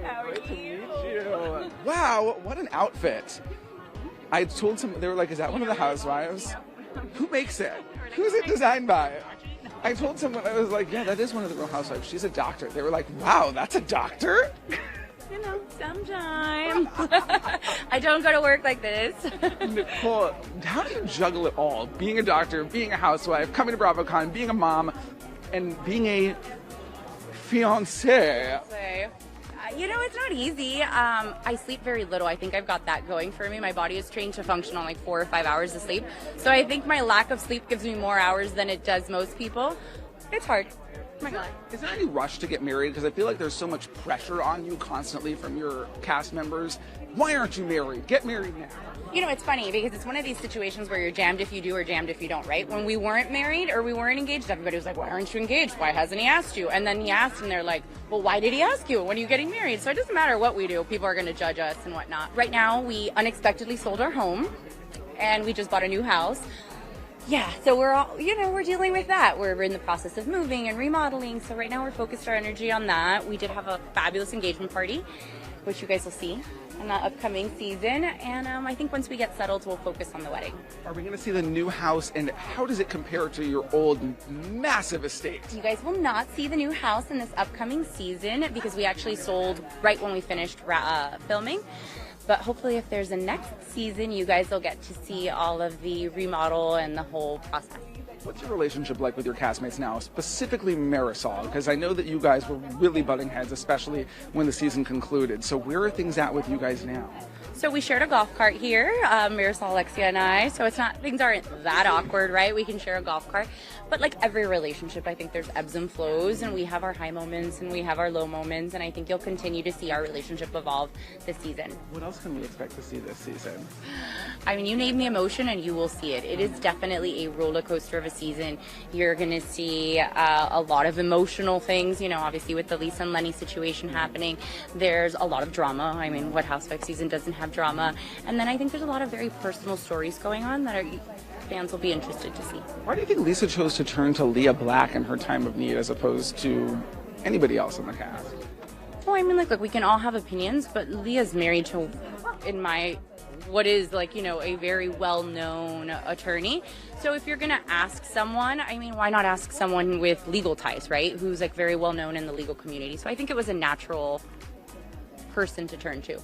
How are Great to you? meet you. Wow, what an outfit. I told some, they were like, is that one of the Housewives? Who makes it? Who's it designed by? I told someone, I was like, yeah, that is one of the Real Housewives. She's a doctor. They were like, wow, that's a doctor? You know, sometimes. I don't go to work like this. Nicole, how do you juggle it all? Being a doctor, being a housewife, coming to BravoCon, being a mom, and being a fiance. You know, it's not easy. I sleep very little. I think I've got that going for me. My body is trained to function on like 4 or 5 hours of sleep. So I think my lack of sleep gives me more hours than it does most people. It's hard. Oh my God. Is there any rush to get married? Because I feel like there's so much pressure on you constantly from your cast members. Why aren't you married? Get married now. You know, it's funny because it's one of these situations where you're jammed if you do or jammed if you don't, right? When we weren't married or we weren't engaged, everybody was like, why aren't you engaged? Why hasn't he asked you? And then he asked and they're like, well, why did he ask you? When are you getting married? So it doesn't matter what we do. People are going to judge us and whatnot. Right now, we unexpectedly sold our home and we just bought a new house. Yeah, so we're all, you know, we're dealing with that. We're in the process of moving and remodeling. So right now we're focused our energy on that. We did have a fabulous engagement party, which you guys will see in the upcoming season. And I think once we get settled, we'll focus on the wedding. Are we going to see the new house, and how does it compare to your old massive estate? You guys will not see the new house in this upcoming season because we actually sold right when we finished filming. But hopefully if there's a next season, you guys will get to see all of the remodel and the whole process. What's your relationship like with your castmates now, specifically Marisol? Because I know that you guys were really butting heads, especially when the season concluded. So where are things at with you guys now? So we shared a golf cart here, Marisol, Alexia, and I. So it's not, things aren't that awkward, right? We can share a golf cart. But like every relationship, I think there's ebbs and flows, and we have our high moments and we have our low moments. And I think you'll continue to see our relationship evolve this season. What else can we expect to see this season? I mean, you name the emotion and you will see it. It is definitely a roller coaster of a season. You're going to see a lot of emotional things, you know, obviously with the Lisa and Lenny situation happening. There's a lot of drama. I mean, what Housewife season doesn't have drama? And then I think there's a lot of very personal stories going on that fans will be interested to see. Why do you think Lisa chose to turn to Leah Black in her time of need as opposed to anybody else in the cast? Well, I mean, look, we can all have opinions, but Leah's married to, what is like, you know, a very well-known attorney. So if you're going to ask someone, I mean, why not ask someone with legal ties, right? Who's like very well-known in the legal community. So I think it was a natural person to turn to.